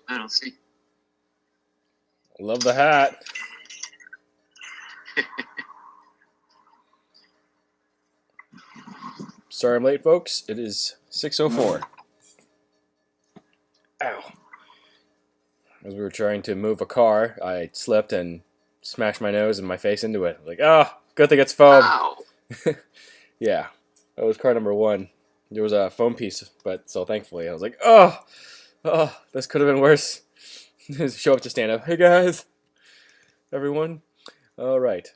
I don't see. Love the hat. Sorry I'm late, folks. It is 6:04. Ow. As we were trying to move a car, I slipped and smashed my nose and my face into it. Like, good thing it's foam. Ow. Yeah, that was car number 1. There was a foam piece, but so thankfully I was like, oh, this could have been worse. Show up to stand up. Hey guys, everyone. All right,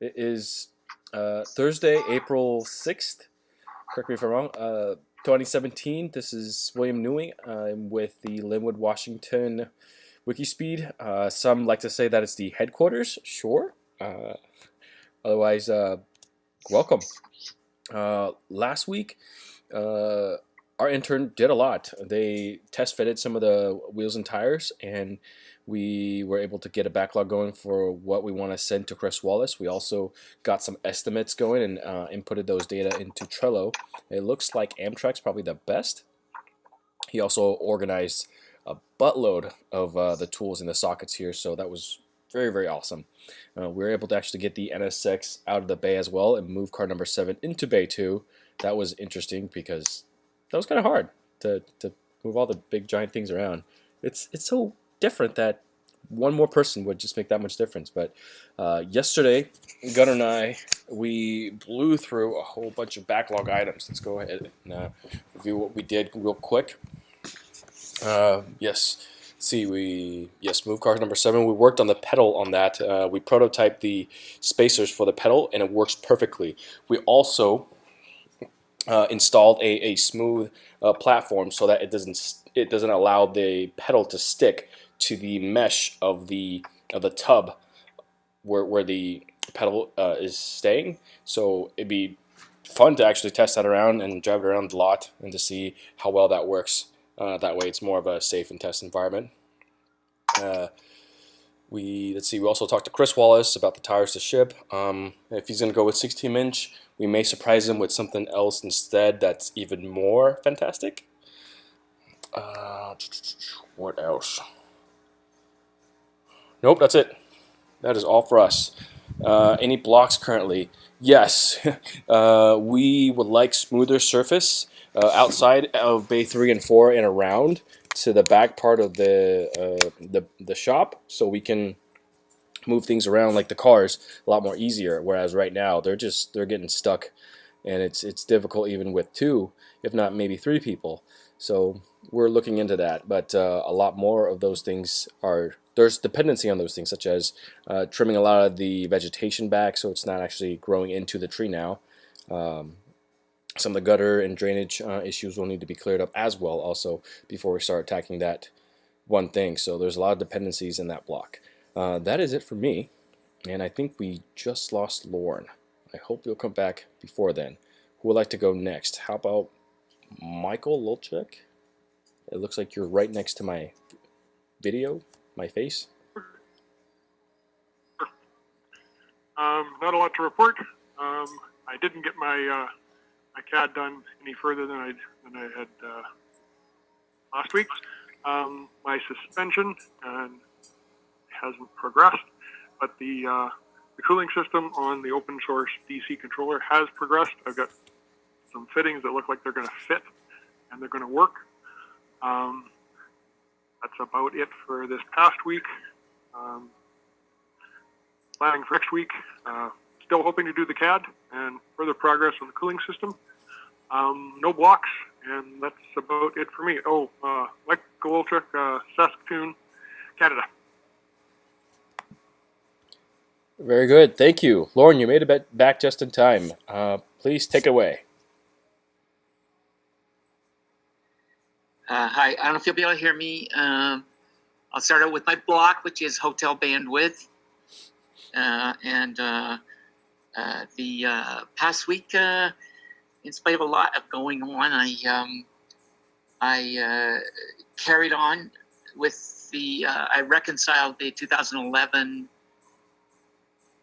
it is Thursday, April 6th. Correct me if I'm wrong. 2017. This is William Newing. I'm with the Linwood, Washington WIKISPEED. Some like to say that it's the headquarters. Sure. Otherwise, welcome. Last week, our intern did a lot. They test fitted some of the wheels and tires, and we were able to get a backlog going for what we want to send to Chris Wallace. We also got some estimates going and inputted those data into Trello. It looks like Amtrak's probably the best. He also organized a buttload of the tools in the sockets here, so that was very, very awesome. We were able to actually get the NS6 out of the bay as well and move car number 7 into bay 2. That was interesting because that was kind of hard to move all the big giant things around. It's so different that one more person would just make that much difference. But yesterday, Gunnar and I, we blew through a whole bunch of backlog items. Let's go ahead and review what we did real quick. Yes. See, we moved car number 7. We worked on the pedal on that. We prototyped the spacers for the pedal, and it works perfectly. We also installed a smooth platform so that it doesn't allow the pedal to stick to the mesh of the tub where the pedal is staying. So it'd be fun to actually test that around and drive it around the lot and to see how well that works. That way it's more of a safe and test environment. We also talked to Chris Wallace about the tires to ship. If he's going to go with 16-inch, we may surprise him with something else instead that's even more fantastic. What else? Nope, that's it. That is all for us. Any blocks currently? Yes. We would like smoother surface outside of bay 3 and 4 and around to the back part of the shop, so we can move things around like the cars a lot more easier. Whereas right now they're getting stuck, and it's difficult even with 2, if not maybe 3 people. So we're looking into that, but a lot more of those things there's dependency on those things, such as trimming a lot of the vegetation back so it's not actually growing into the tree now. Some of the gutter and drainage issues will need to be cleared up as well also before we start attacking that one thing. So there's a lot of dependencies in that block. That is it for me, and I think we just lost Lauren. I hope you'll come back before then. Who would like to go next? How about Michael Lulchek? It looks like you're right next to my video, my face. Not a lot to report. I didn't get my CAD done any further than I had last week. My suspension hasn't progressed, but the cooling system on the open source DC controller has progressed. I've got some fittings that look like they're going to fit and they're going to work. That's about it for this past week. Planning for next week. Still hoping to do the CAD and further progress on the cooling system. No blocks, and that's about it for me. Mike Golchuk, Saskatoon, Canada. Very good, thank you. Lauren, you made it back just in time. Please take it away. Hi, I don't know if you'll be able to hear me. I'll start out with my block, which is hotel bandwidth. The past week, in spite of a lot of going on, I carried on with I reconciled the 2011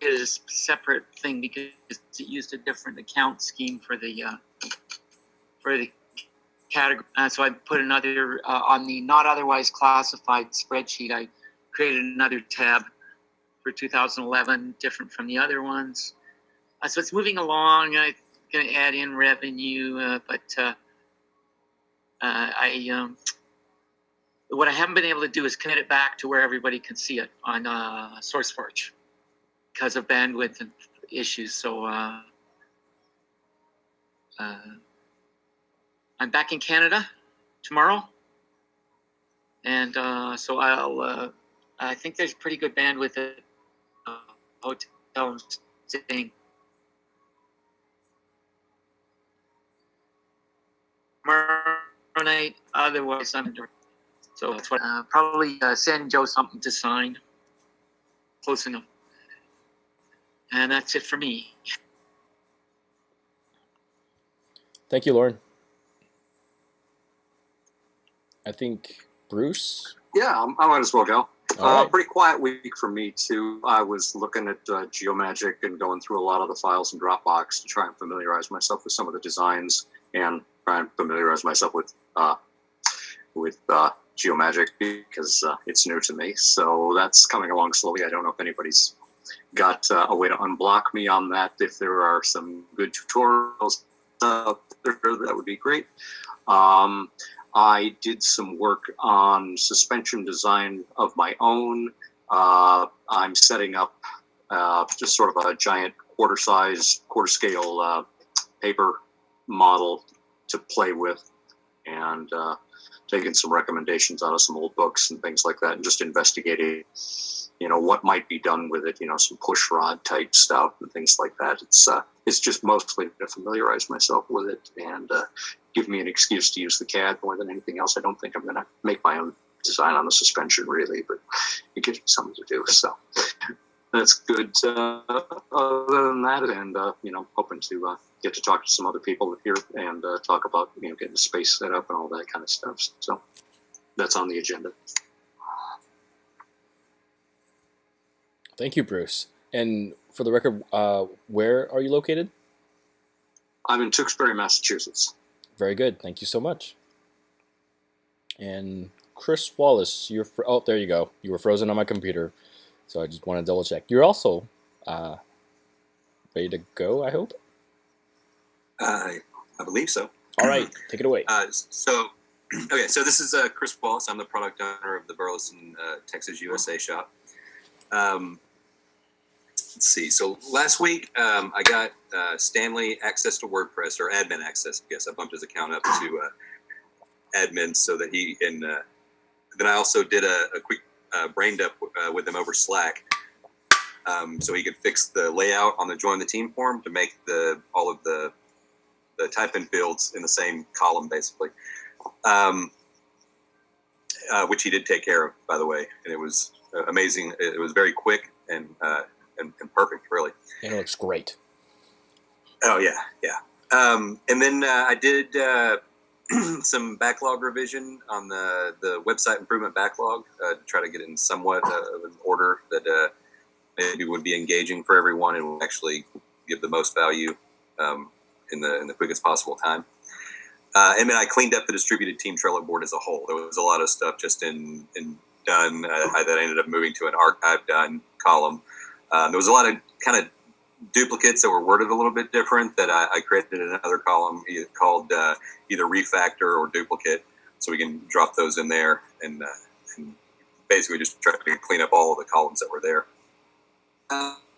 is a separate thing because it used a different account scheme for the category. So I put another on the not otherwise classified spreadsheet. I created another tab for 2011, different from the other ones. So it's moving along. I'm going to add in revenue, but what I haven't been able to do is commit it back to where everybody can see it on SourceForge because of bandwidth and issues. So I'm back in Canada tomorrow, and so I think there's pretty good bandwidth at hotel I'm staying. Tomorrow night, otherwise I'm in. So that's what probably send Joe something to sign. Close enough. And that's it for me. Thank you, Lauren. I think Bruce. Yeah, I might as well go. All right. Pretty quiet week for me too. I was looking at Geomagic and going through a lot of the files in Dropbox to try and familiarize myself with some of the designs and try and familiarize myself with Geomagic because it's new to me. So that's coming along slowly. I don't know if anybody's got a way to unblock me on that. If there are some good tutorials out there, that would be great. I did some work on suspension design of my own. I'm setting up just sort of a giant quarter scale paper model to play with, and taking some recommendations out of some old books and things like that, and just investigating, what might be done with it, some push rod type stuff and things like that. It's just mostly to familiarize myself with it and give me an excuse to use the CAD more than anything else. I don't think I'm going to make my own design on the suspension really, but it gives me something to do. So that's good. Other than that, and hoping to get to talk to some other people here and talk about getting the space set up and all that kind of stuff. So that's on the agenda. Thank you, Bruce. And for the record, where are you located? I'm in Tewksbury, Massachusetts. Very good. Thank you so much. And Chris Wallace, oh, there you go. You were frozen on my computer, so I just want to double check. You're also ready to go, I hope? I believe so. All right, take it away. So this is Chris Wallace. I'm the product owner of the Burleson, Texas, USA shop. Let's see. So last week, I got Stanley access to WordPress, or admin access. I guess I bumped his account up to admin so that he can. Then I also did a quick brain dump with him over Slack, so he could fix the layout on the join the team form to make all of the type-in fields in the same column, basically. Which he did take care of, by the way, and it was amazing. It was very quick and perfect, really. And it looks great. Oh yeah. And then I did some backlog revision on the website improvement backlog to try to get it in somewhat of an order that maybe would be engaging for everyone and would actually give the most value in the quickest possible time. And then I cleaned up the distributed team Trello board as a whole. There was a lot of stuff just in done that I ended up moving to an archive done column. There was a lot of kind of duplicates that were worded a little bit different that I created another column called either refactor or duplicate, so we can drop those in there and basically just try to clean up all of the columns that were there.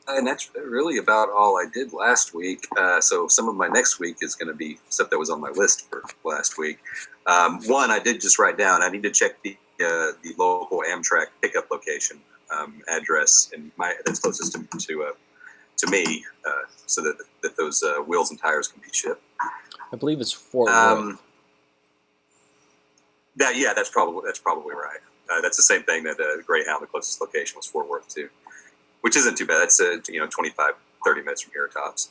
And that's really about all I did last week. So some of my next week is going to be stuff that was on my list for last week. One, I did just write down. I need to check the local Amtrak pickup location address and that's closest to me, so that those wheels and tires can be shipped. I believe it's Fort Worth. That's probably right. That's the same thing that Greyhound, the closest location, was Fort Worth too, which isn't too bad. That's 25, 30 minutes from here tops.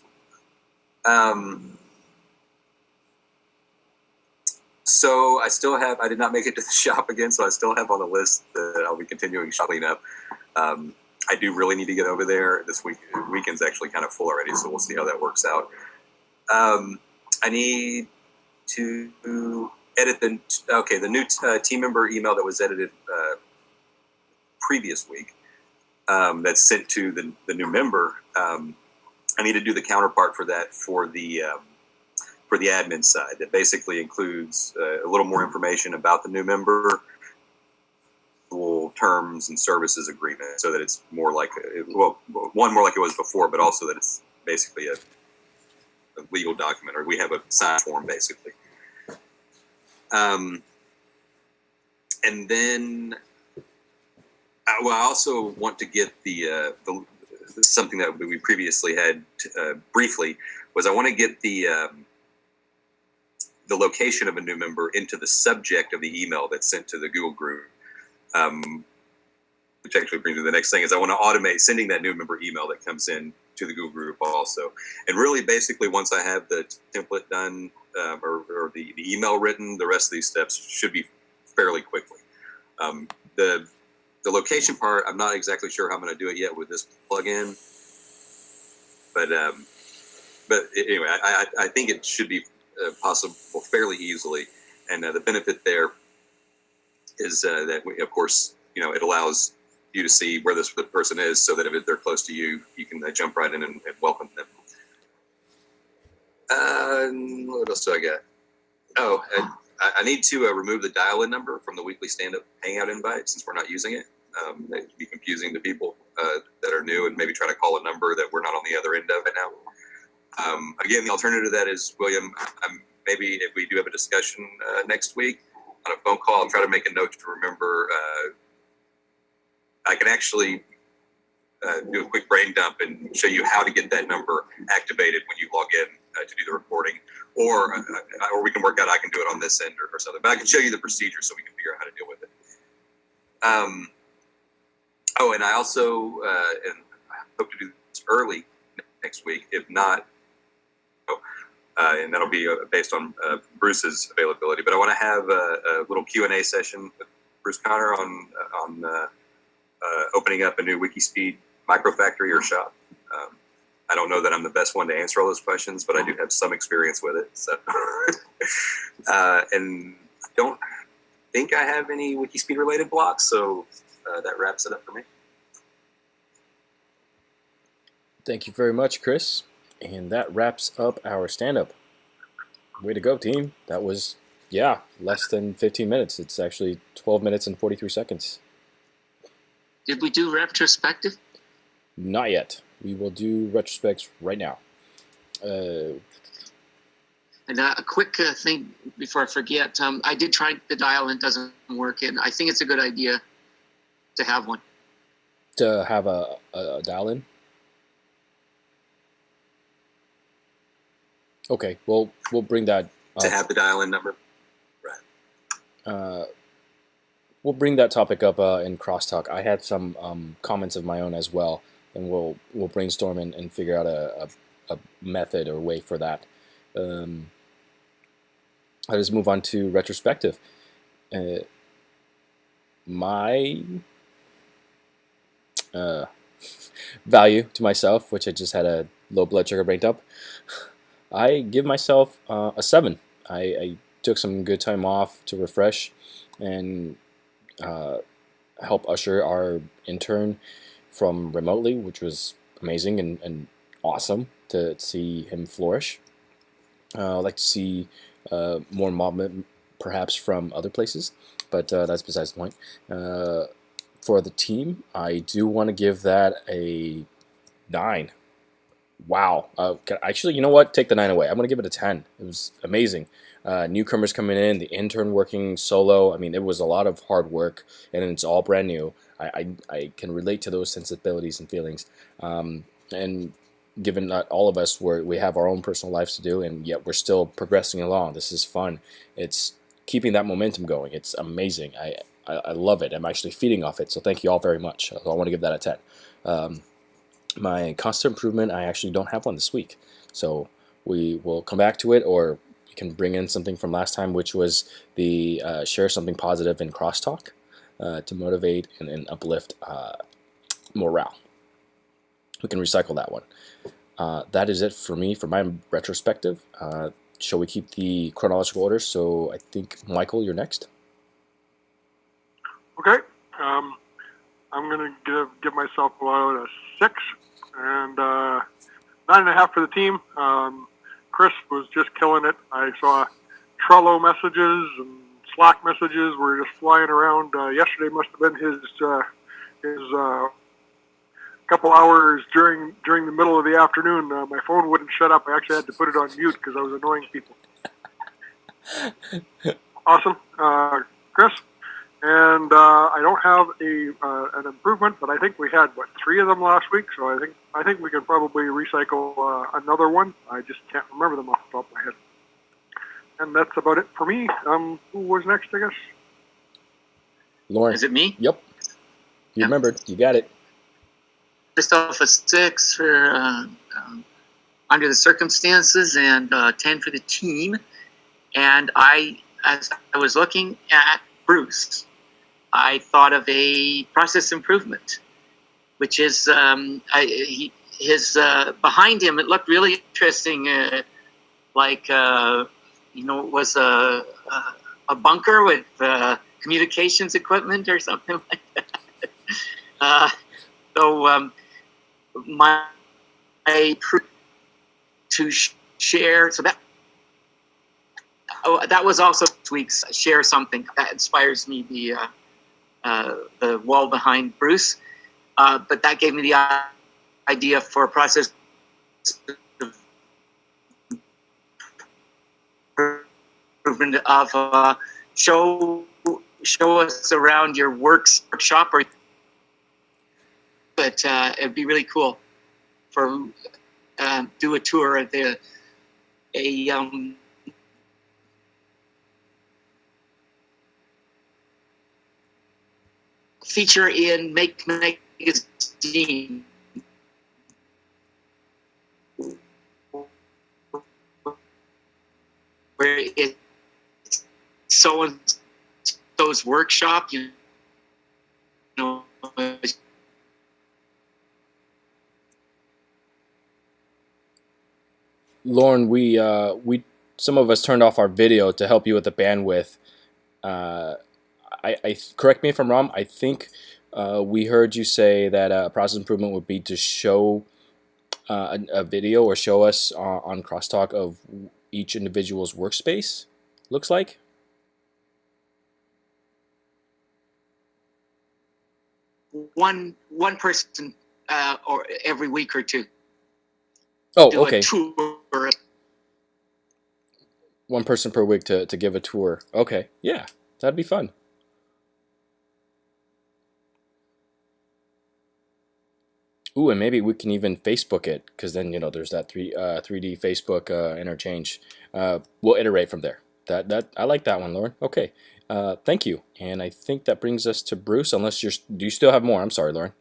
So I did not make it to the shop again, so I still have on the list that I'll be continuing shopping up. I do really need to get over there this week. The weekend's actually kind of full already, so we'll see how that works out. I need to edit the new team member email that was edited previous week. That's sent to the new member. I need to do the counterpart for that for the admin side. That basically includes a little more information about the new member, terms and services agreement, so that it's more like more like it was before, but also that it's basically a legal document, or we have a signed form basically. And then, I also want to get the something that we previously had briefly was I want to get the location of a new member into the subject of the email that's sent to the Google group. Which actually brings me to the next thing is I want to automate sending that new member email that comes in to the Google group also. And really, basically, once I have the template done or the email written, the rest of these steps should be fairly quickly. The location part, I'm not exactly sure how I'm going to do it yet with this plugin, but anyway, I think it should be possible fairly easily. And the benefit there is that of course, it allows you to see where the person is, so that if they're close to you, you can jump right in and welcome them. What else do I got? Oh, I need to remove the dial-in number from the weekly stand-up hangout invite, since we're not using it. It would be confusing to people that are new and maybe try to call a number that we're not on the other end of it now. Again, the alternative to that is, William, maybe if we do have a discussion next week on a phone call, I'll try to make a note to remember. I can actually do a quick brain dump and show you how to get that number activated when you log in to do the recording, or we can work out I can do it on this end or something. But I can show you the procedure so we can figure out how to deal with it. And I also and I hope to do this early next week. If not, and that'll be based on Bruce's availability. But I want to have a little Q&A session with Bruce Connor on opening up a new WIKISPEED microfactory or shop. I don't know that I'm the best one to answer all those questions, but I do have some experience with it. So, and I don't think I have any WIKISPEED related blocks, so that wraps it up for me. Thank you very much, Chris. And that wraps up our stand-up. Way to go, team. That was, less than 15 minutes. It's actually 12 minutes and 43 seconds. Did we do retrospective? Not yet. We will do retrospects right now. And a quick thing before I forget, I did try the dial-in, doesn't work, and I think it's a good idea to have one. To have a dial-in? Okay, well, we'll bring that up. To have the dial-in number? Right. We'll bring that topic up in crosstalk. I had some comments of my own as well, and we'll brainstorm and figure out a method or way for that. I'll just move on to retrospective. My value to myself, which I just had a low blood sugar brain dump, I give myself a 7. I took some good time off to refresh and help usher our intern from remotely, which was amazing and awesome to see him flourish. I'd like to see more involvement perhaps from other places, but that's besides the point. For the team, I do want to give that a 9. Wow. Actually, you know what? Take the 9 away. I'm going to give it a 10. It was amazing. Newcomers coming in, the intern working solo. I mean, it was a lot of hard work, and it's all brand new. I can relate to those sensibilities and feelings. And given that all of us, we have our own personal lives to do, and yet we're still progressing along. This is fun. It's keeping that momentum going. It's amazing. I love it. I'm actually feeding off it, so thank you all very much. I want to give that a 10. My constant improvement, I actually don't have one this week. So we will come back to it, or we can bring in something from last time, which was the share something positive in crosstalk to motivate and uplift morale. We can recycle that one. That is it for me for my retrospective. shall we keep the chronological order? So I think, Michael, you're next. Okay. I'm going to give myself about a 6 and 9.5 for the team. Chris was just killing it. I saw Trello messages and Slack messages were just flying around. Yesterday must have been his couple hours during the middle of the afternoon. My phone wouldn't shut up. I actually had to put it on mute because I was annoying people. Awesome, Chris. And I don't have an improvement, but I think we had 3 of them last week, so I think we can probably recycle another one. I just can't remember them off the top of my head. And that's about it for me. Who was next, I guess? Lauren. Is it me? Yep. You remembered. You got it. Just off a 6 for under the circumstances, and 10 for the team. And as I was looking at Bruce, I thought of a process improvement, which is behind him. It looked really interesting, it was a bunker with communications equipment or something like that. My to share. So that was also this week's share something that inspires me. The wall behind Bruce, but that gave me the idea for a process improvement of show us around your workshop, or but it'd be really cool for do a tour of feature in Make Magazine. Where it's so-and-so's workshop, you know. Lauren, we some of us turned off our video to help you with the bandwidth. I correct me if I'm wrong. I think we heard you say that a process improvement would be to show a video or show us on Crosstalk of each individual's workspace. Looks like. One person or every week or two. Oh, do okay. A tour. One person per week to give a tour. Okay, yeah, that'd be fun. Ooh, and maybe we can even Facebook it, because then there's that 3D Facebook interchange. We'll iterate from there. That I like that one, Lauren. Okay, thank you. And I think that brings us to Bruce. Unless do you still have more? I'm sorry, Lauren.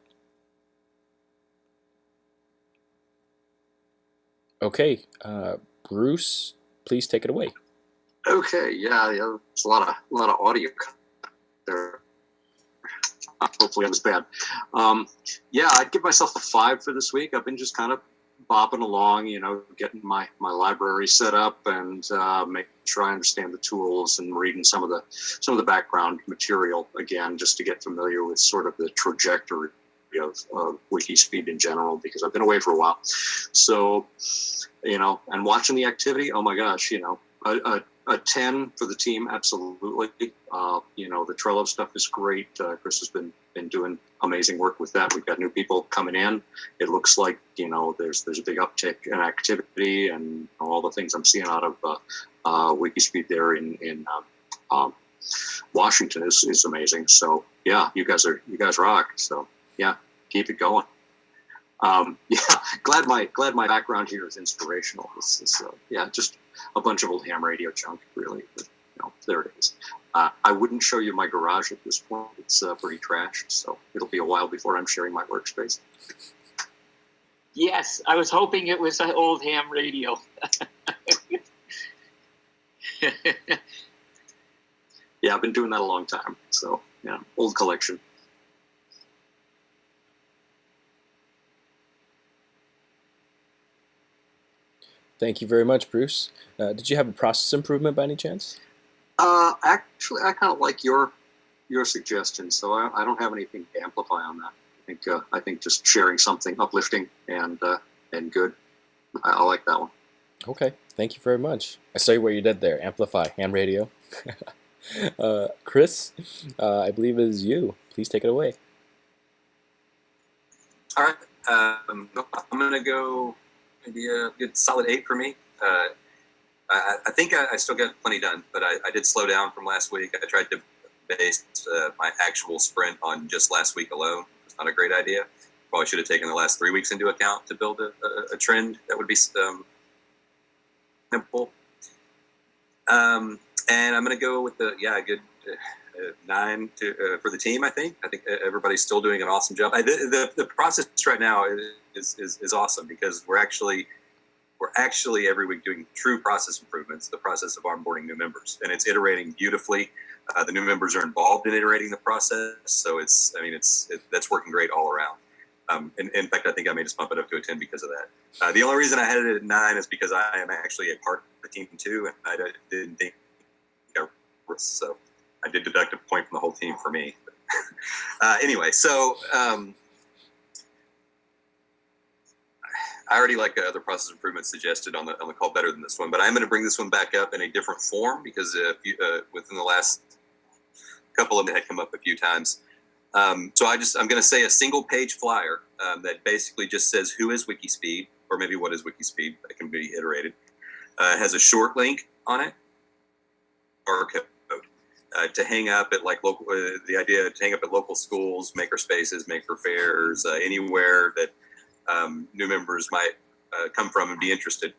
Okay, Bruce, please take it away. Okay, yeah, there's a lot of audio there. Hopefully it was bad. Yeah, I'd give myself a 5 for this week. I've been just kind of bopping along, getting my library set up and making sure I understand the tools and reading some of the background material again, just to get familiar with sort of the trajectory of WIKISPEED in general, because I've been away for a while. So, and watching the activity, oh my gosh, a 10 for the team, absolutely. The Trello stuff is great. Chris has been doing amazing work with that. We've got new people coming in. It looks like there's a big uptick in activity, and all the things I'm seeing out of WIKISPEED there in Washington is amazing. So yeah, you guys rock. So yeah, keep it going. Glad my background here is inspirational. This is just a bunch of old ham radio junk, really. But, there it is. I wouldn't show you my garage at this point. It's pretty trashed, so it'll be a while before I'm sharing my workspace. Yes, I was hoping it was an old ham radio. Yeah, I've been doing that a long time. So yeah, old collection. Thank you very much, Bruce. Did you have a process improvement by any chance? Actually, I kind of like your suggestion, so I don't have anything to amplify on that. I think just sharing something uplifting and good. I like that one. Okay, thank you very much. I saw what you did there. Amplify, ham radio. Chris, I believe it is you. Please take it away. All right. I'm going to go maybe a good solid 8 for me. I think I still got plenty done, but I did slow down from last week. I tried to base my actual sprint on just last week alone. It's not a great idea. Probably should have taken the last 3 weeks into account to build a trend that would be simple. And I'm going to go with a good 9 for the team. I think everybody's still doing an awesome job. The process right now is awesome because we're actually every week doing true process improvements. The process of onboarding new members, and it's iterating beautifully. The new members are involved in iterating the process, so that's working great all around. In fact, I think I may just bump it up to a 10 because of that. The only reason I had it at 9 is because I am actually a part of the team too, and I didn't think so. I did deduct a point from the whole team for me. Anyway, so I already like the other process improvements suggested on the call better than this one, but I'm going to bring this one back up in a different form because within the last couple of them had come up a few times. So I'm going to say a single page flyer that basically just says who is WIKISPEED, or maybe what is WIKISPEED. That can be iterated. It has a short link on it, or code. To hang up at like local, the idea to hang up at local schools, maker spaces, maker fairs, anywhere that new members might come from and be interested.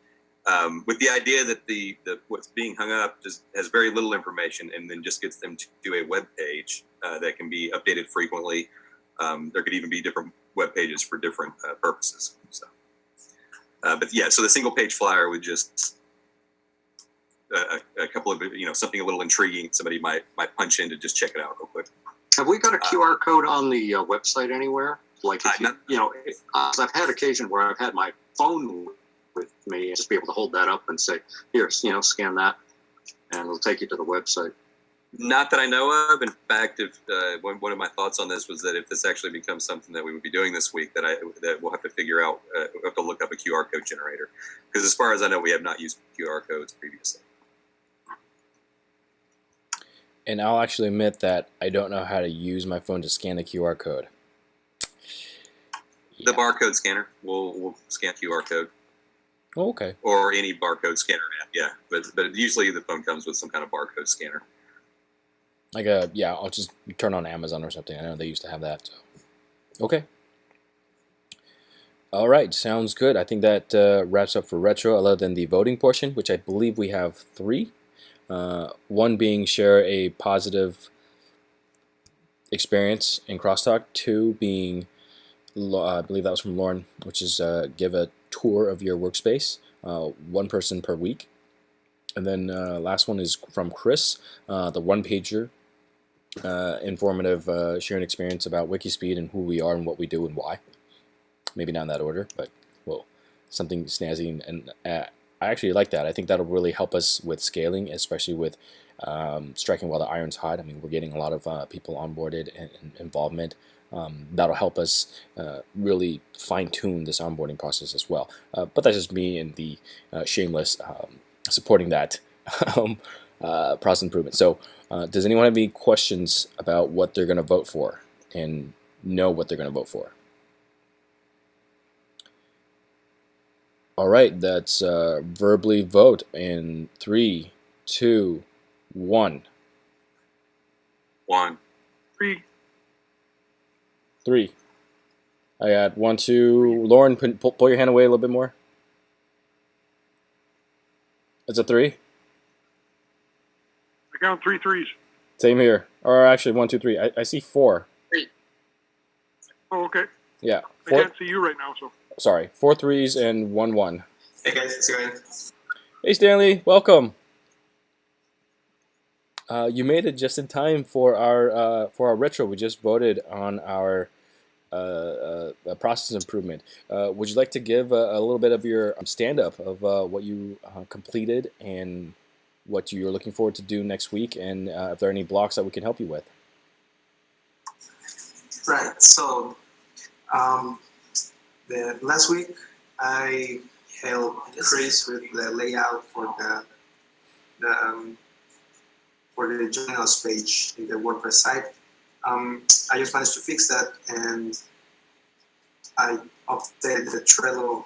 With the idea that the what's being hung up just has very little information, and then just gets them to a web page that can be updated frequently. There could even be different web pages for different purposes. So, but yeah, so the single page flyer would just a couple of, something a little intriguing. Somebody might punch in to just check it out real quick. Have we got a QR code on the website anywhere? Like, I've had occasion where I've had my phone with me and just be able to hold that up and say, here, scan that, and it'll take you to the website. Not that I know of. In fact, if one of my thoughts on this was that if this actually becomes something that we would be doing this week, that we'll have to figure out, we'll have to look up a QR code generator, because as far as I know, we have not used QR codes previously. And I'll actually admit that I don't know how to use my phone to scan the QR code. The barcode scanner will scan QR code. Oh, okay. Or any barcode scanner app, yeah. But usually the phone comes with some kind of barcode scanner. Like I'll just turn on Amazon or something. I know they used to have that. So. Okay. All right, sounds good. I think that wraps up for retro, other than the voting portion, which I believe we have 3. One being share a positive experience in crosstalk. 2 being, I believe that was from Lauren, which is give a tour of your workspace. 1 person per week. And then last one is from Chris, the 1-pager, informative sharing experience about WIKISPEED and who we are and what we do and why. Maybe not in that order, but well, something snazzy, and I actually like that. I think that'll really help us with scaling, especially with striking while the iron's hot. I mean, we're getting a lot of people onboarded and involvement. That'll help us really fine-tune this onboarding process as well. But that's just me and the shameless supporting that process improvement. So does anyone have any questions about what they're going to vote for and know what they're going to vote for? All right, that's verbally vote in 3, 2, 1. 1. 3. 3. I got 1, 2. Lauren, pull your hand away a little bit more. It's a 3. I count 3 threes. Same here. Or actually, 1, 2, 3. I see 4. 3. Oh, okay. Yeah. I 4. can't see you right now, so. Sorry, 4 3s and 1 1. Hey guys, how's it going? Hey Stanley, welcome. You made it just in time for our retro. We just voted on our process improvement. Would you like to give a little bit of your stand-up of what you completed and what you're looking forward to do next week, and if there are any blocks that we can help you with? Right. So the last week I helped Chris with the layout for the join us page in the WordPress site. I just managed to fix that, and I updated the Trello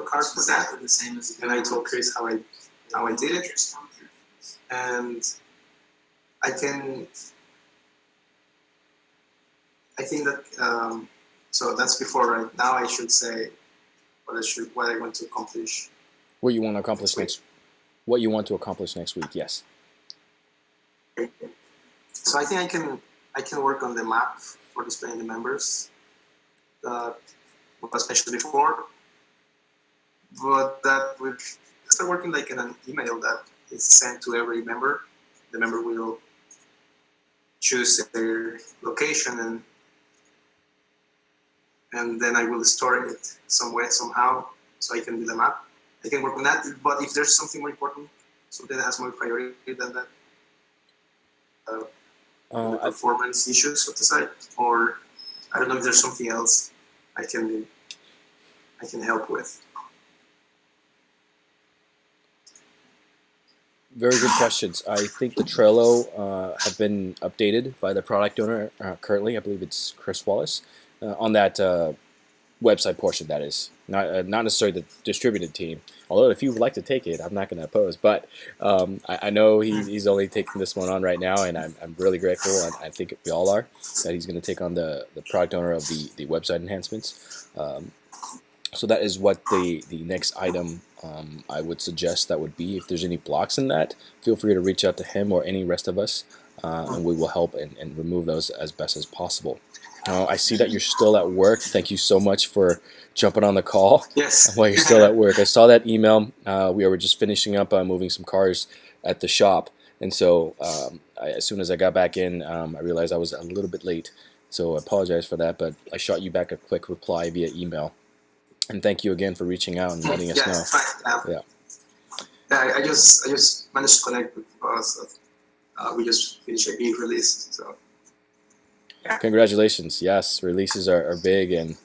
card for that. And I told Chris how I did it, and I think that so that's before. Right now, I should say what I want to accomplish. What you want to accomplish next? What you want to accomplish next week? Yes. So I think I can work on the map for displaying the members, especially before. But that would start working like in an email that is sent to every member. The member will choose their location, and then I will store it somehow, so I can do the map. I can work on that. But if there's something more important, something that has more priority than that, performance issues of the site, or I don't know if there's something else I can help with. Very good questions. I think the Trello have been updated by the product owner currently. I believe it's Chris Wallace on that website portion. That is not necessarily the distributed team. Although if you would like to take it, I'm not going to oppose. But I know he's only taking this one on right now, and I'm really grateful. And I think we all are that he's going to take on the product owner of the website enhancements. So that is what the next item I would suggest that would be. If there's any blocks in that, feel free to reach out to him or any rest of us, and we will help and remove those as best as possible. I see that you're still at work. Thank you so much for jumping on the call. Yes. While you're still at work. I saw that email. We were just finishing up moving some cars at the shop, and so as soon as I got back in, I realized I was a little bit late. So I apologize for that, but I shot you back a quick reply via email. And thank you again for reaching out and letting us know. Yeah. I just managed to connect with us. We just finished a big release, so. Yeah. Congratulations! Yes, releases are big, and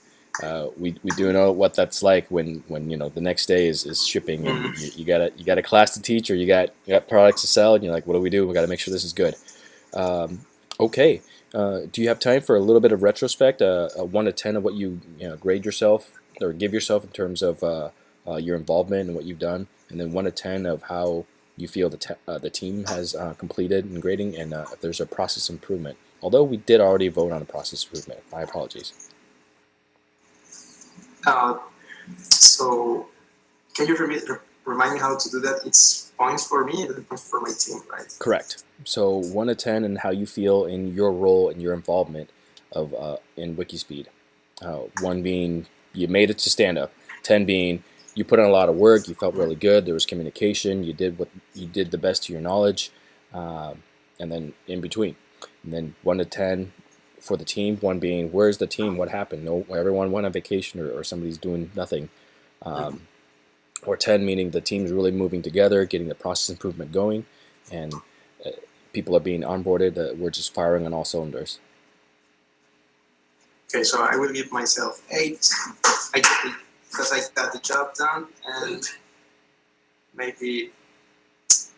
we do know what that's like when the next day is shipping, and you got a class to teach, or you got products to sell, and you're like, what do? We got to make sure this is good. Okay. Do you have time for a little bit of retrospect, a 1 to 10 of what you grade yourself or give yourself in terms of your involvement and what you've done, and then 1 to 10 of how you feel the team has completed in grading, and if there's a process improvement. Although we did already vote on a process improvement. My apologies. So can you remind me how to do that? It's points for me and points for my team, right? Correct. So 1 to 10 and how you feel in your role and your involvement of in WIKISPEED. 1 being you made it to stand up. 10 being you put in a lot of work, you felt really good, there was communication, you did the best to your knowledge, and then in between. And then 1 to 10 for the team, 1 being where's the team, what happened, no, everyone went on vacation or somebody's doing nothing. Or 10 meaning the team's really moving together, getting the process improvement going, and people are being onboarded, we're just firing on all cylinders. Okay, so I will give myself 8. Because I got the job done, and maybe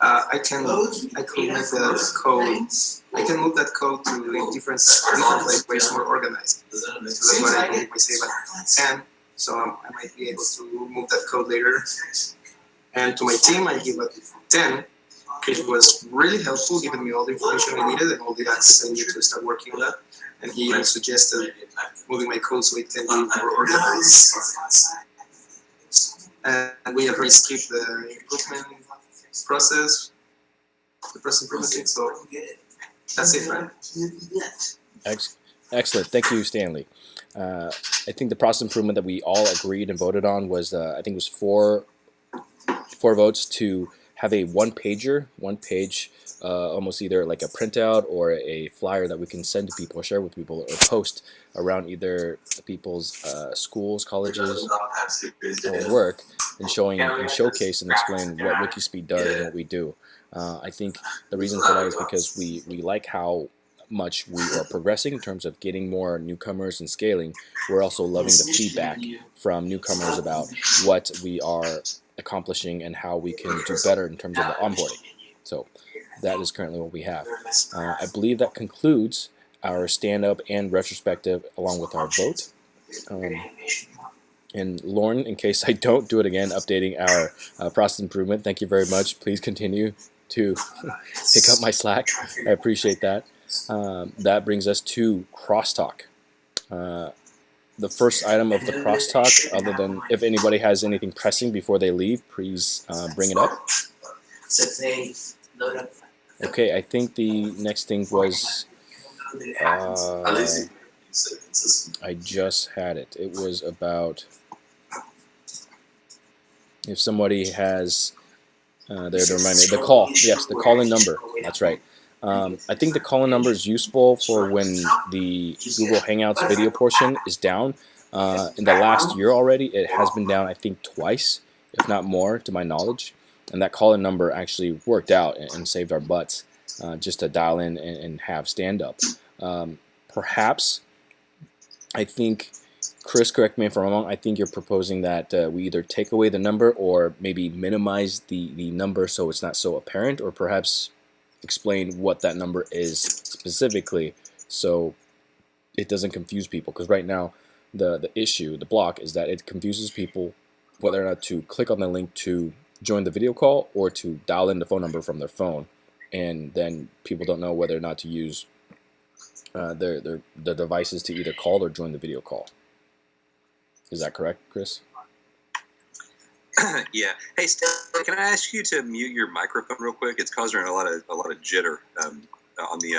I could make the code. I can move that code to different ways, more organized. So that's what I give myself at 10. So I might be able to move that code later. And to my team, I give it 10. It was really helpful, giving me all the information I needed and all the access I needed to start working on that. And he even suggested moving my code so it can be more organized. And we already skipped the improvement process, the process improvement thing, so that's it, right? Excellent. Thank you, Stanley. I think the process improvement that we all agreed and voted on was, I think it was 4 votes to have a one page, almost either like a printout or a flyer that we can send to people or share with people or post around either people's schools, colleges, or work, and showcase and explain what WIKISPEED does and what we do. I think the reason for that is because we like how much we are progressing in terms of getting more newcomers and scaling. We're also loving the feedback from newcomers about what we are accomplishing and how we can do better in terms of the onboarding. So that is currently what we have. I believe that concludes our stand-up and retrospective along with our vote. And Lauren, in case I don't do it again, updating our process improvement, thank you very much. Please continue to pick up my slack. I appreciate that. That brings us to crosstalk. The first item of the crosstalk, other than if anybody has anything pressing before they leave, please bring it up. Okay, I think the next thing was, I just had it. It was about if somebody has, there to remind me, the call. Yes, the call-in number. That's right. I think the call-in number is useful for when the Google Hangouts video portion is down. In the last year already, it has been down, I think, twice, if not more, to my knowledge. And that call-in number actually worked out and saved our butts just to dial in and have stand-up. Perhaps, I think, Chris, correct me if I'm wrong, I think you're proposing that we either take away the number or maybe minimize the number so it's not so apparent, or perhaps explain what that number is specifically so it doesn't confuse people. Because right now the issue, the block, is that it confuses people whether or not to click on the link to join the video call or to dial in the phone number from their phone, and then people don't know whether or not to use their devices to either call or join the video call. Is that correct, Chris? Yeah. Hey, Stella, can I ask you to mute your microphone real quick? It's causing a lot of jitter on the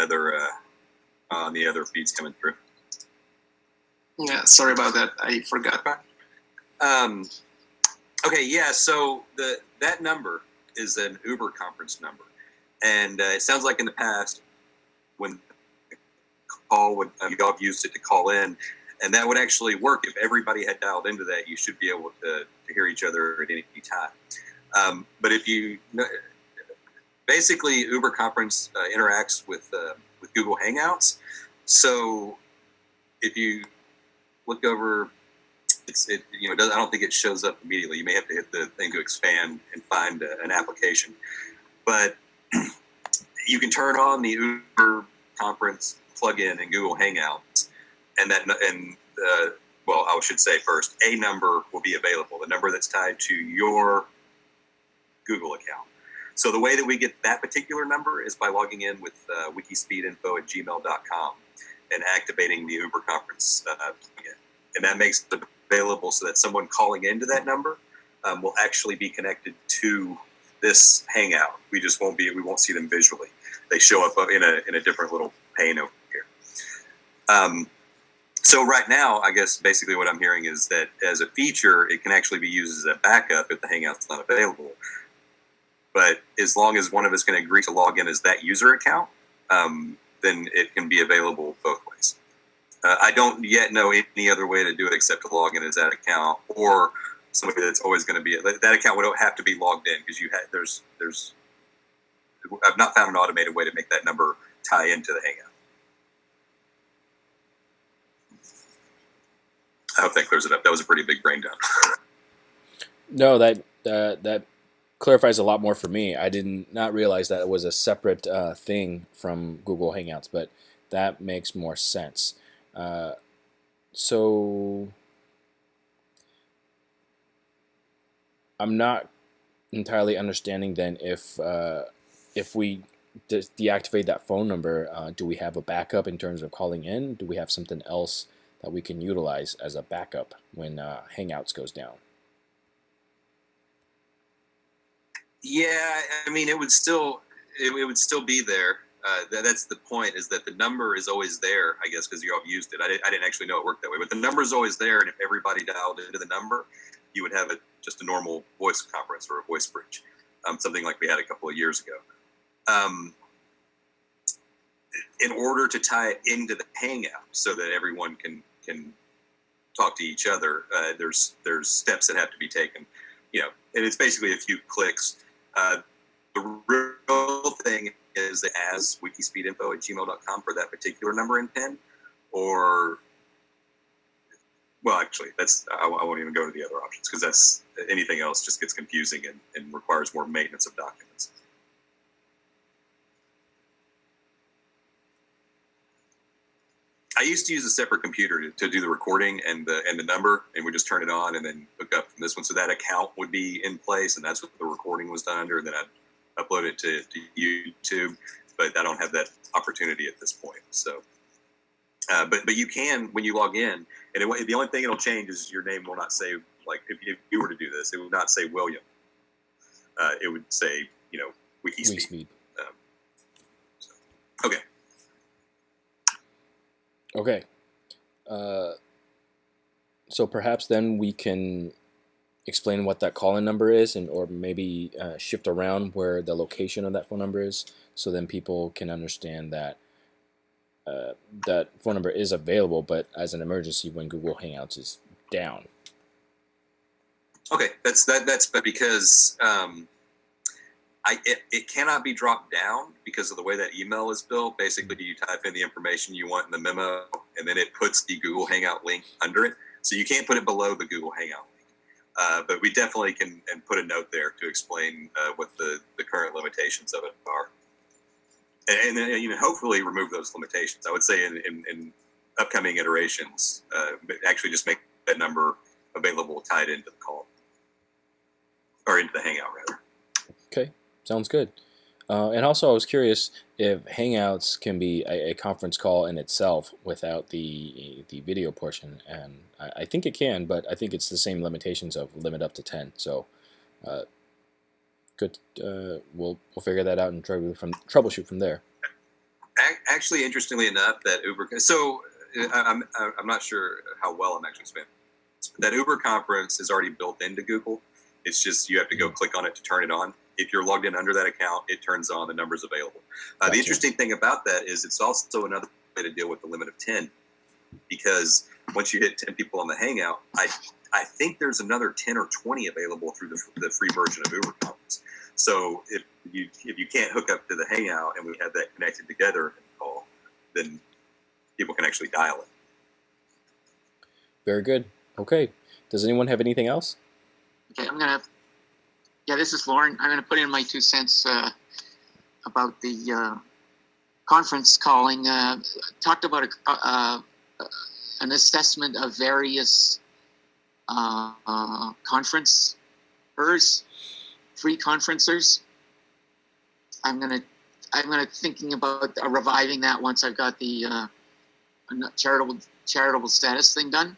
other feeds coming through. Yeah, sorry about that. I forgot. Okay, yeah. So that number is an Uber conference number, and it sounds like in the past when y'all have used it to call in, and that would actually work if everybody had dialed into that. You should be able to hear each other at any time. But if you basically Uber conference interacts with Google Hangouts, so if you look over, I don't think it shows up immediately. You may have to hit the thing to expand and find an application, but you can turn on the Uber conference plugin in Google Hangouts, well, I should say first, a number will be available, the number that's tied to your Google account. So the way that we get that particular number is by logging in with wikispeedinfo@gmail.com and activating the Uber conference plugin. And that makes it available so that someone calling into that number will actually be connected to this Hangout. We won't see them visually. They show up in a different little pane over here. So right now, I guess basically what I'm hearing is that as a feature, it can actually be used as a backup if the Hangout's not available. But as long as one of us can agree to log in as that user account, then it can be available both ways. I don't yet know any other way to do it except to log in as that account, or somebody that's always going to be that account would have to be logged in because I've not found an automated way to make that number tie into the Hangout. I hope that clears it up. That was a pretty big brain dump. No, that clarifies a lot more for me. I did not realize that it was a separate thing from Google Hangouts, but that makes more sense. So I'm not entirely understanding then if we deactivate that phone number, do we have a backup in terms of calling in? Do we have something else that we can utilize as a backup when Hangouts goes down? Yeah, I mean, it would still be there. That's the point, is that the number is always there, I guess, because you all used it. I didn't actually know it worked that way, but the number is always there, and if everybody dialed into the number, you would have just a normal voice conference or a voice bridge. something like we had a couple of years ago. In order to tie it into the Hangout so that everyone can talk to each other, there's steps that have to be taken, and it's basically a few clicks. The real thing is as wikispeedinfo@gmail.com for that particular number and pin, or, well, actually, I won't even go to the other options, because that's anything else just gets confusing and requires more maintenance of documents. I used to use a separate computer to do the recording and the number, and we just turn it on and then hook up from this one, so that account would be in place, and that's what the recording was done under, and then I'd upload it to YouTube. But I don't have that opportunity at this point. So, but you can, when you log in, and the only thing it'll change is your name will not say, like, if you were to do this, it would not say William. It would say, WIKISPEED. Okay. Okay. So perhaps then we can explain what that call-in number is, or maybe shift around where the location of that phone number is, so then people can understand that that phone number is available, but as an emergency when Google Hangouts is down. Okay, that's because it cannot be dropped down because of the way that email is built. Basically, you type in the information you want in the memo, and then it puts the Google Hangout link under it. So you can't put it below the Google Hangout link. But we definitely can put a note there to explain what the current limitations of it are. And then hopefully remove those limitations. I would say in upcoming iterations, actually just make that number available tied into the call, or into the Hangout rather. Okay, sounds good. And also, I was curious if Hangouts can be a conference call in itself without the video portion, and I think it can, but I think it's the same limitations of limit up to 10. So, good. We'll figure that out and troubleshoot from there. Actually, interestingly enough, that Uber. So I'm not sure how well I'm actually spent. That Uber conference is already built into Google. It's just you have to go click on it to turn it on. If you're logged in under that account, it turns on, the number's available. Gotcha. The interesting thing about that is it's also another way to deal with the limit of 10, because once you hit 10 people on the Hangout, I think there's another 10 or 20 available through the free version of Uber Conference. So if you can't hook up to the Hangout and we have that connected together in the call, then people can actually dial it. Very good. Okay. Does anyone have anything else? Okay, this is Lauren. I'm going to put in my 2 cents about the conference calling. Talked about an assessment of various conferencers, free conferencers. I'm gonna thinking about reviving that once I've got the charitable status thing done.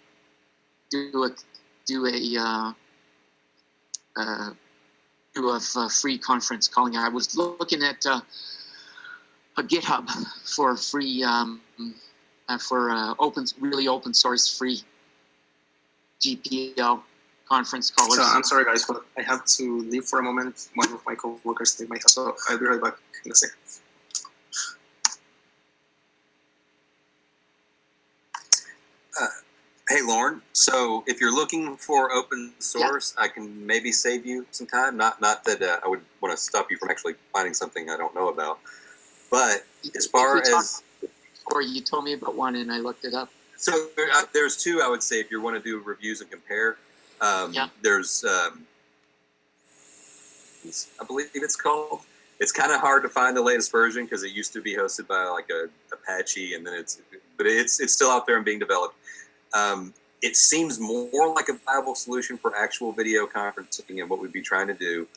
Do a free conference calling. I was looking at a GitHub for free for really open source free GPL conference callers. So I'm sorry guys, but I have to leave for a moment. One of my coworkers leave my house, so I'll be right back in a second. Hey Lauren, so if you're looking for open source, I can maybe save you some time. Not that I would want to stop you from actually finding something I don't know about. But as far as... Or you told me about one and I looked it up. So there's 2, I would say, if you want to do reviews and compare. There's, I believe it's called. It's kind of hard to find the latest version because it used to be hosted by like a Apache, and then it's still out there and being developed. It seems more like a viable solution for actual video conferencing and what we'd be trying to do.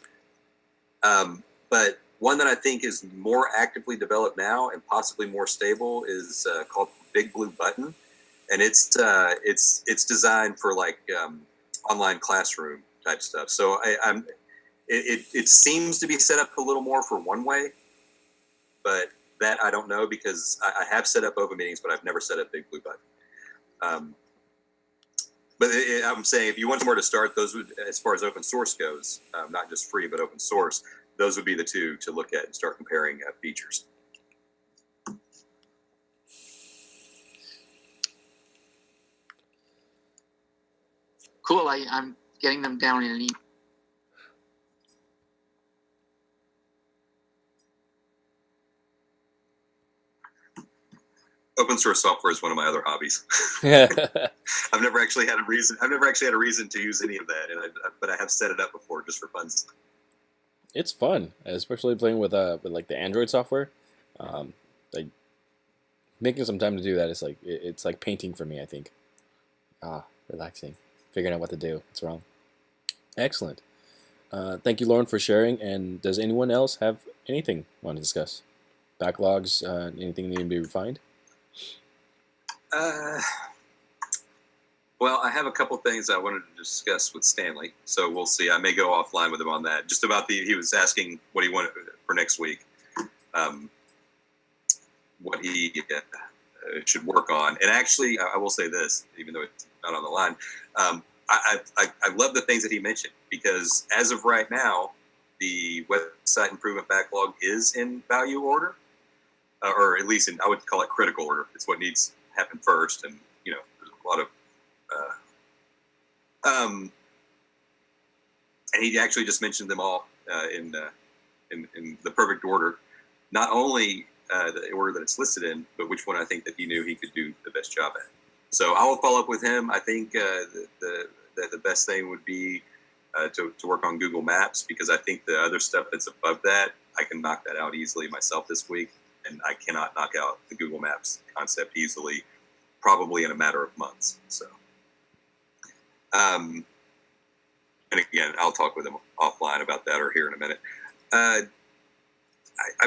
But one that I think is more actively developed now and possibly more stable is called Big Blue Button, and it's designed for like online classroom type stuff. So it seems to be set up a little more for one way, but that I don't know, because I have set up open meetings, but I've never set up Big Blue Button. But I'm saying if you want somewhere to start, those would, as far as open source goes, not just free but open source, those would be the two to look at and start comparing features. Cool. I'm getting them down in an email. Open source software is one of my other hobbies. I've never actually had a reason. I've never actually had a reason to use any of that, but I have set it up before just for fun. It's fun, especially playing with like the Android software. Like making some time to do that is like it's like painting for me. I think. Relaxing, figuring out what to do. What's wrong? Excellent. Thank you, Lauren, for sharing. And does anyone else have anything want to discuss? Backlogs, anything that need to be refined? Well, I have a couple things I wanted to discuss with Stanley, so we'll see. I may go offline with him on that. Just about he was asking what he wanted for next week, what he should work on. And actually, I will say this, even though it's not on the line, I love the things that he mentioned, because as of right now, the website improvement backlog is in value order, or at least I would call it critical order. It's what needs to happen first, and there's a lot of and he actually just mentioned them all in the perfect order, not only the order that it's listed in, but which one I think that he knew he could do the best job at. So I will follow up with him. I think the best thing would be to work on Google Maps, because I think the other stuff that's above that, I can knock that out easily myself this week, and I cannot knock out the Google Maps concept easily, probably in a matter of months. So, and again, I'll talk with him offline about that, or here in a minute. I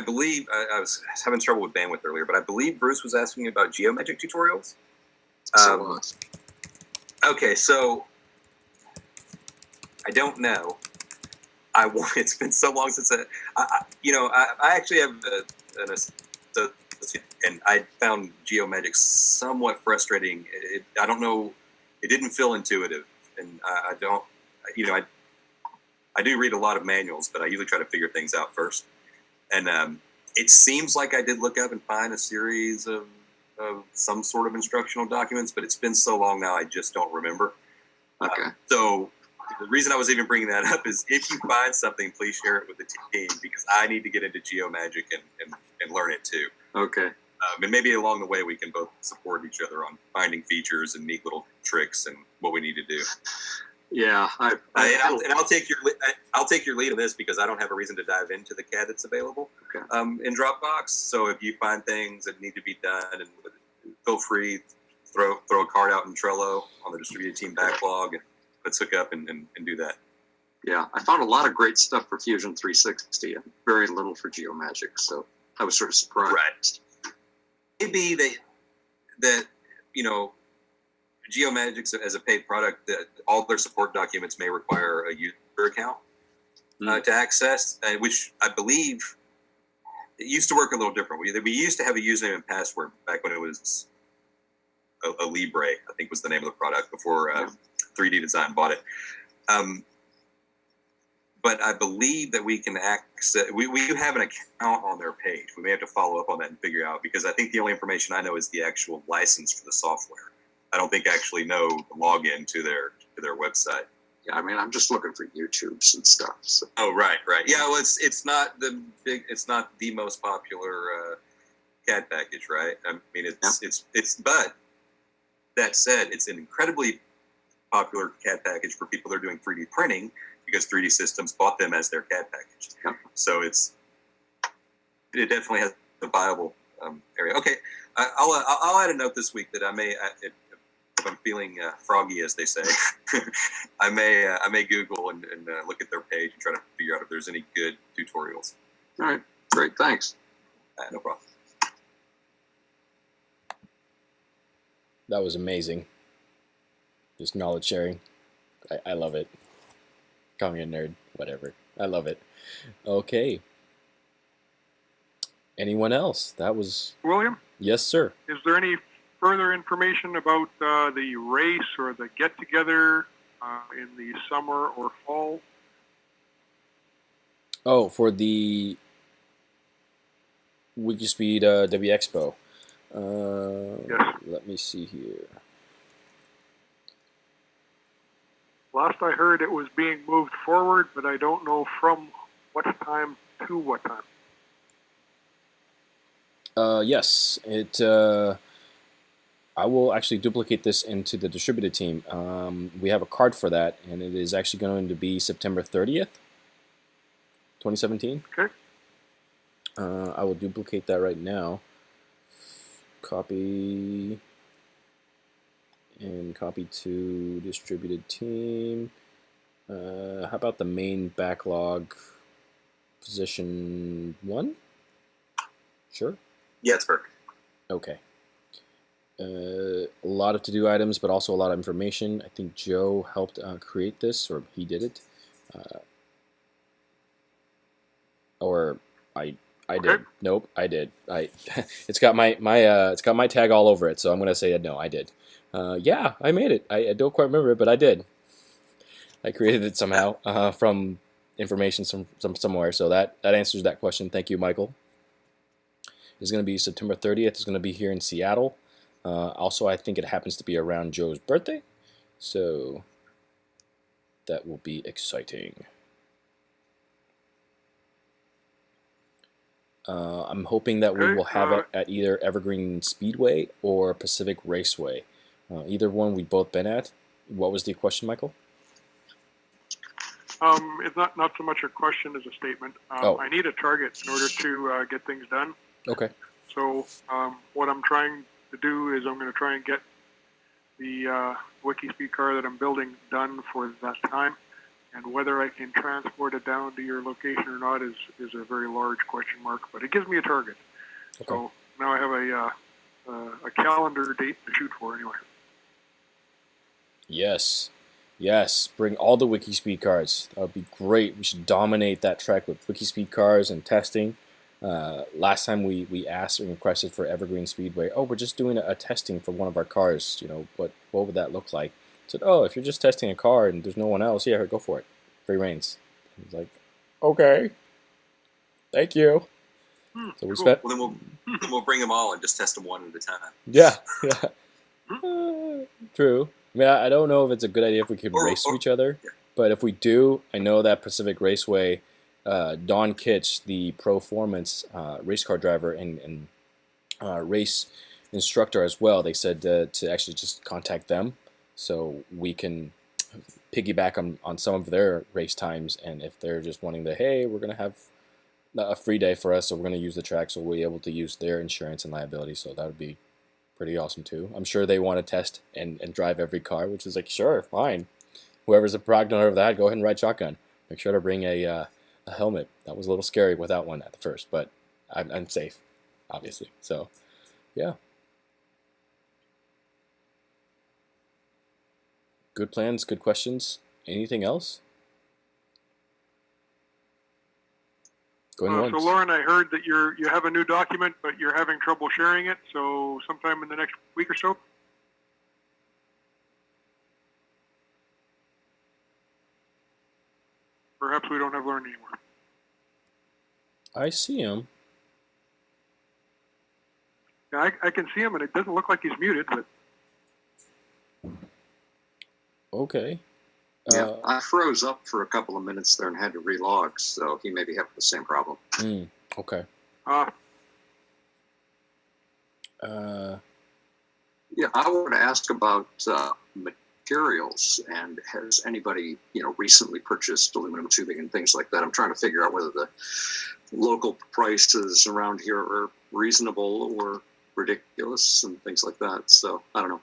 believe I was having trouble with bandwidth earlier, but I believe Bruce was asking about geometric tutorials. Okay, so I don't know. It's been so long since I actually have an associate, and I found geometrics somewhat frustrating. I don't know. It didn't feel intuitive, and I don't. I do read a lot of manuals, but I usually try to figure things out first. And it seems like I did look up and find a series of some sort of instructional documents, but it's been so long now I just don't remember. Okay. So the reason I was even bringing that up is, if you find something, please share it with the team, because I need to get into GeoMagick and learn it too. Okay. And maybe along the way we can both support each other on finding features and neat little tricks and what we need to do. Yeah, I'll take your lead on this, because I don't have a reason to dive into the CAD that's available in Dropbox. So if you find things that need to be done, and feel free, throw a card out in Trello on the distributed team backlog, and let's hook up and do that. Yeah, I found a lot of great stuff for Fusion 360 and very little for GeoMagick, so I was sort of surprised. Right. Maybe that GeoMagick as a paid product, that all their support documents may require a user account to access, which I believe it used to work a little different. We used to have a username and password back when it was a Libre, I think was the name of the product, before 3D Design bought it. But I believe that we can access. We have an account on their page. We may have to follow up on that and figure out, because I think the only information I know is the actual license for the software. I don't think I actually know the login to their website. Yeah, I mean, I'm just looking for YouTubes and stuff. So. Oh, right. Yeah, well, it's not the most popular CAD package, right? I mean, it's but that said, it's an incredibly popular CAD package for people that are doing 3D printing, because 3D Systems bought them as their CAD package. Yep. So it definitely has a viable area. Okay, I'll add a note this week that I may, if I'm feeling froggy, as they say, I may Google and look at their page and try to figure out if there's any good tutorials. All right, great, thanks. No problem. That was amazing. Just knowledge sharing. I love it. Call me a nerd, whatever. I love it. Okay. Anyone else? That was... William, Yes, sir. is there any further information about the race or the get-together in the summer or fall? Oh, for the WIKISPEED W Expo. Yes. Let me see here. Last I heard, it was being moved forward, but I don't know from what time to what time. Yes, it. I will actually duplicate this into the distributed team. We have a card for that, and it is actually going to be September 30th, 2017. Okay. I will duplicate that right now. Copy and copy to distributed team. How about the main backlog position 1? Sure. Yeah, it's perfect. Okay. A lot of to-do items, but also a lot of information. I think Joe helped create this, or he did it, or I did. Nope, I did. It's got my tag all over it, so I'm gonna say no, I did. Yeah, I made it. I don't quite remember it, but I did. I created it somehow from information somewhere. So that answers that question. Thank you, Michael. It's going to be September 30th. It's going to be here in Seattle. Also, I think it happens to be around Joe's birthday, so that will be exciting. I'm hoping that we will have it at either Evergreen Speedway or Pacific Raceway. Either one we've both been at. What was the question, Michael? It's not so much a question as a statement. I need a target in order to get things done. Okay. So what I'm trying to do is I'm going to try and get the WIKISPEED car that I'm building done for that time. And whether I can transport it down to your location or not is a very large question mark. But it gives me a target. Okay. So now I have a calendar date to shoot for anyway. Yes. Yes, bring all the WIKISPEED cars. That would be great. We should dominate that track with WIKISPEED cars and testing. Last time we asked and requested for Evergreen Speedway, oh, we're just doing a testing for one of our cars. You know, what would that look like? I said, oh, if you're just testing a car and there's no one else, yeah, go for it. Free reigns. I was like, okay, thank you. So we spent. Well, then we'll bring them all and just test them one at a time. Yeah. True. I mean, I don't know if it's a good idea if we could race each other, but if we do, I know that Pacific Raceway, Don Kitch, the Proformance race car driver and race instructor as well, they said to actually just contact them so we can piggyback on some of their race times, and if they're just wanting to, hey, we're going to have a free day for us, so we're going to use the track, so we'll be able to use their insurance and liability, so that would be pretty awesome too. I'm sure they want to test and drive every car, which is like, sure, fine. Whoever's a prognoser of that, go ahead and ride shotgun. Make sure to bring a helmet. That was a little scary without one at the first, but I'm safe, obviously. So, yeah. Good plans, good questions. Anything else? Going once. So Lauren, I heard that you have a new document, but you're having trouble sharing it. So sometime in the next week or so. Perhaps we don't have Lauren anymore. I see him. Yeah, I can see him, and it doesn't look like he's muted. But okay. Yeah, I froze up for a couple of minutes there and had to relog, so he may be having the same problem. Okay. Yeah, I want to ask about materials, and has anybody, recently purchased aluminum tubing and things like that? I'm trying to figure out whether the local prices around here are reasonable or ridiculous and things like that. So I don't know.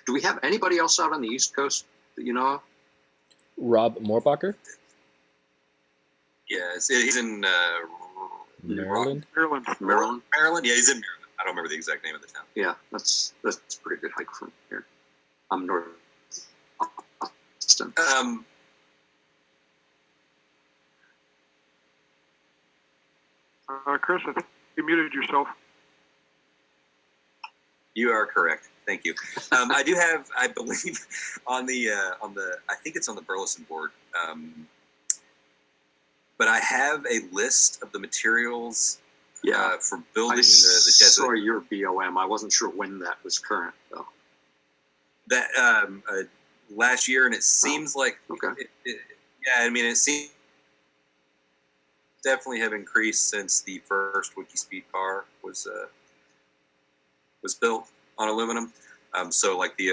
Do we have anybody else out on the East Coast that you know of? Rob Moorbacher? Yeah, he's in Maryland. Maryland. Maryland. Yeah, he's in Maryland. I don't remember the exact name of the town. Yeah, that's a pretty good hike from here. I'm north. Austin. Chris, I think you muted yourself. You are correct. Thank you. I do have, I believe, on the I think it's on the Burleson board. But I have a list of the materials. For building the chest. Saw your BOM. I wasn't sure when that was current though. That last year, and it seems like okay. I mean, it seems definitely have increased since the first WIKISPEED car was built on aluminum. So like the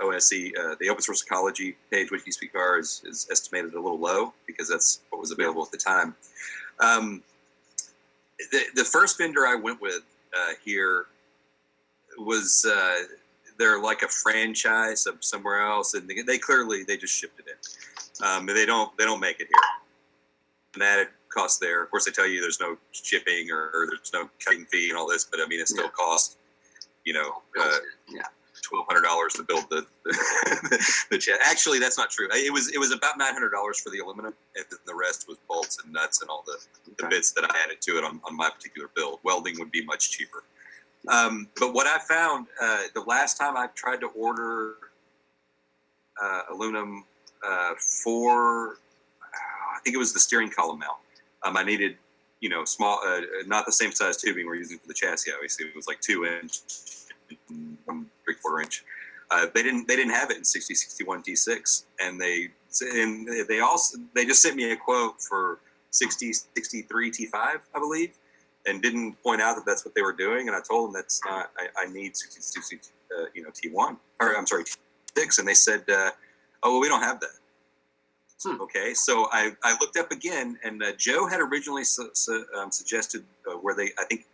OSE, the open source ecology page WIKISPEED car is estimated a little low because that's what was available at the time. The first vendor I went with here was they're like a franchise of somewhere else, and they clearly just shipped it in. They don't make it here, and that cost there. Of course, they tell you there's no shipping or there's no cutting fee and all this, but I mean it still costs $1,200 to build the chest. Actually, that's not true. It was about $900 for the aluminum, and the rest was bolts and nuts and all the bits that I added to it on my particular build. Welding would be much cheaper. But what I found the last time I tried to order aluminum for, I think it was the steering column mount. I needed, small, not the same size tubing we're using for the chassis. Obviously, it was like 2 inch, 1 3/4 inch. They didn't have it in 6061 T6, and they just sent me a quote for 6063 T5, I believe, and didn't point out that that's what they were doing. And I told them that's not. I need 60 T1, or I'm sorry, T6, and they said, oh well, we don't have that. Okay, so I looked up again, and Joe had originally suggested where I think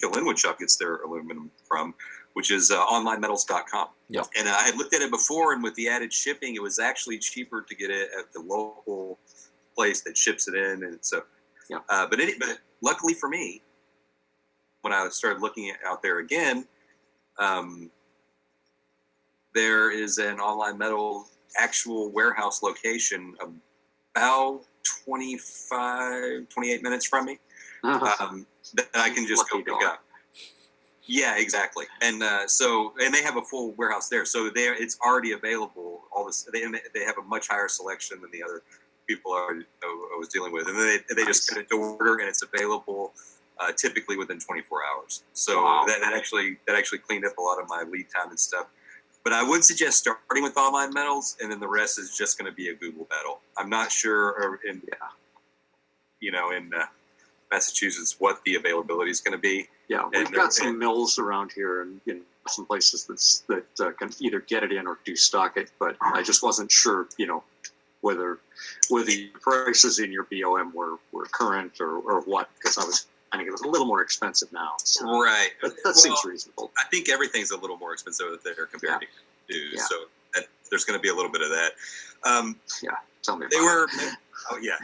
the Linwood shop gets their aluminum from, which is onlinemetals.com. Yep. And I had looked at it before, and with the added shipping, it was actually cheaper to get it at the local place that ships it in. And so, but luckily for me, when I started looking out there again, there is an Online Metal actual warehouse location about 28 minutes from me. That I can just go pick up. Yeah, exactly. And and they have a full warehouse there, so it's already available. All this, they have a much higher selection than the other people I was dealing with, and they just put it to order, and it's available typically within 24 hours. So that actually cleaned up a lot of my lead time and stuff. But I would suggest starting with Online Metals, and then the rest is just going to be a Google battle. I'm not sure in Massachusetts what the availability is going to be. Yeah, we've got some mills around here, and some places that can either get it in or do stock it. But I just wasn't sure, whether the prices in your BOM were current or what, because I was finding it was a little more expensive now. So right, that seems reasonable. I think everything's a little more expensive there compared to dues, so there's going to be a little bit of that. Tell me. They were. Oh yeah.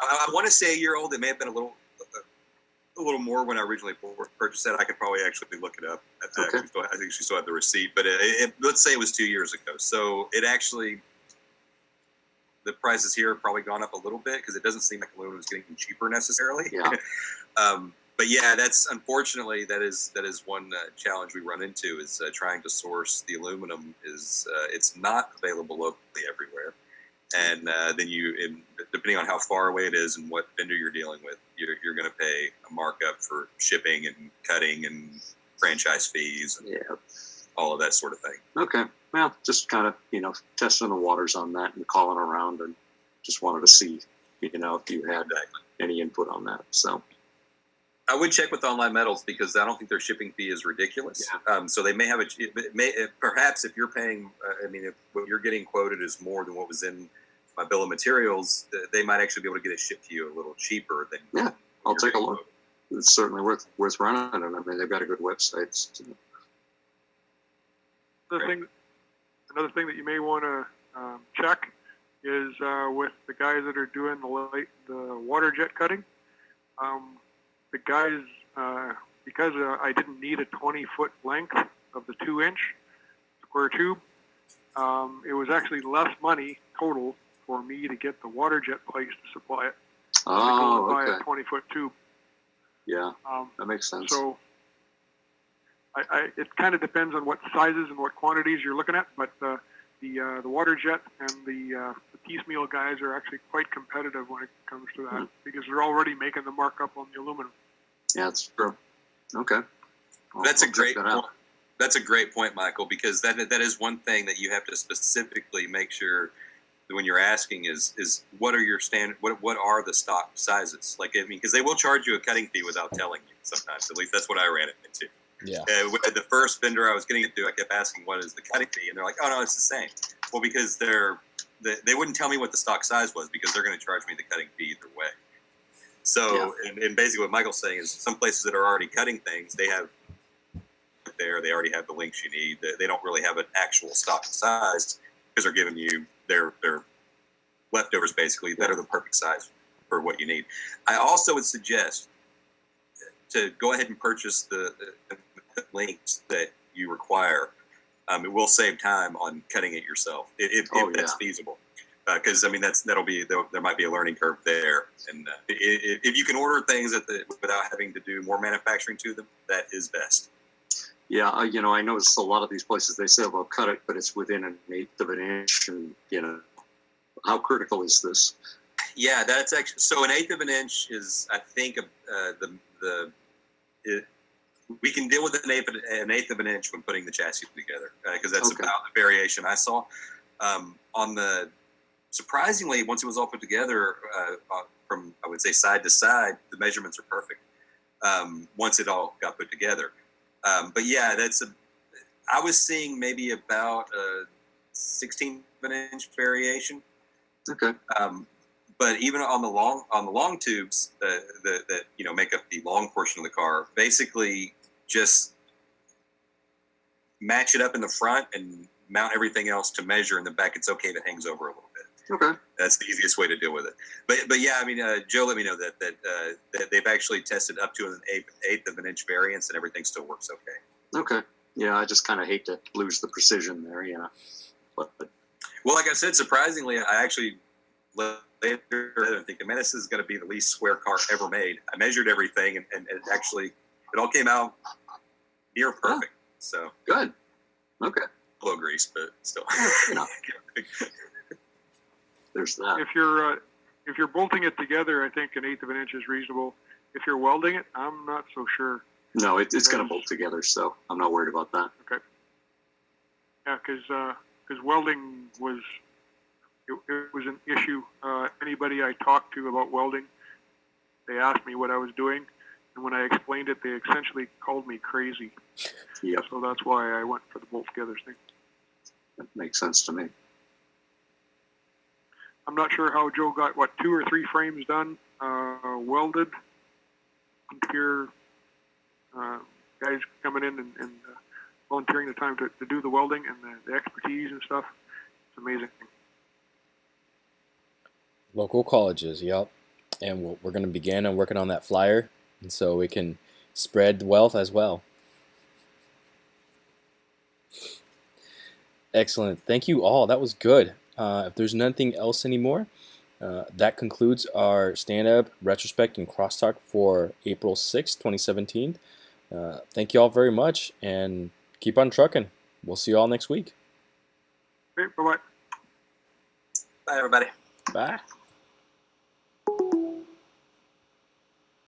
I want to say a year old. It may have been a little more when I originally purchased it. I could probably actually look it up. I think she still had the receipt, but let's say it was 2 years ago. So it actually, the prices here have probably gone up a little bit because it doesn't seem like aluminum is getting cheaper necessarily. Yeah. But yeah, that's unfortunately that is one challenge we run into is trying to source the aluminum. It's not available locally everywhere. And then depending on how far away it is and what vendor you're dealing with, you're going to pay a markup for shipping and cutting and franchise fees and all of that sort of thing. Okay. Well, just kind of, testing the waters on that and calling around, and just wanted to see, if you had any input on that. So I would check with Online Metals because I don't think their shipping fee is ridiculous. Yeah. So they may have perhaps if you're paying, if what you're getting quoted is more than what was in my bill of materials, they might actually be able to get it shipped to you a little cheaper than. Yeah, I'll take a look. It's certainly worth running, and I mean they've got a good website. So. Another thing that you may want to check is with the guys that are doing the water jet cutting. The guys, because I didn't need a 20-foot length of the 2-inch square tube, it was actually less money total for me to get the water jet place to supply it. Oh, buy okay. a 20-foot tube. Yeah, that makes sense. So it kind of depends on what sizes and what quantities you're looking at, but the water jet and the piecemeal guys are actually quite competitive when it comes to that because they're already making the markup on the aluminum. Yeah, that's true. Okay. That's a I'll check great that point. out. That's a great point, Michael, because that is one thing that you have to specifically make sure that when you're asking is what are your standard, what are the stock sizes? Like, I mean, because they will charge you a cutting fee without telling you sometimes. At least that's what I ran it into. Yeah. The first vendor I was getting it through, I kept asking, what is the cutting fee? And they're like, oh, no, it's the same. Well, because they wouldn't tell me what the stock size was because they're going to charge me the cutting fee either way. So, and basically what Michael's saying is some places that are already cutting things, they have they already have the links you need. They don't really have an actual stock size because they're giving you their leftovers basically that are the perfect size for what you need. I also would suggest to go ahead and purchase the links that you require. It will save time on cutting it yourself if that's feasible. Because I mean there might be a learning curve there, and if you can order things without having to do more manufacturing to them, that is best. Yeah, I noticed a lot of these places they say they'll cut it, but it's within 1/8 of an inch, and how critical is this? Yeah, that's actually so. 1/8 of an inch is, I think, we can deal with an eighth of an inch when putting the chassis together because that's about the variation I saw. Surprisingly, once it was all put together from I would say side to side, the measurements are perfect. Once it all got put together. But yeah, I was seeing maybe about a 16th of an inch variation. Okay. But even on the long tubes that make up the long portion of the car, basically just match it up in the front and mount everything else to measure in the back. It's okay if it hangs over a little bit. Okay. That's the easiest way to deal with it. But yeah, I mean, Joe let me know that they've actually tested up to an eighth of an inch variance and everything still works okay. Okay. Yeah, I just kind of hate to lose the precision there, But well, like I said, surprisingly, I actually later thinking, man, this is going to be the least square car ever made. I measured everything, and it all came out near perfect. So good. Okay. Low grease, but still. There's that. If you're bolting it together, I think 1/8 of an inch is reasonable. If you're welding it, I'm not so sure. No, it's going to bolt together, so I'm not worried about that. Okay. Yeah, because welding was an issue. Anybody I talked to about welding, they asked me what I was doing, and when I explained it, they essentially called me crazy. Yep. So that's why I went for the bolt together thing. That makes sense to me. I'm not sure how Joe got 2 or 3 frames done, welded. Here, guys coming in and volunteering the time to do the welding and the expertise and stuff. It's amazing. Local colleges, yep. And we're going to begin on working on that flyer, and so we can spread wealth as well. Excellent. Thank you all. That was good. If there's nothing else anymore, that concludes our stand-up, retrospect, and crosstalk for April 6, 2017. Thank you all very much, and keep on trucking. We'll see you all next week. Okay, bye-bye. Bye, everybody. Bye.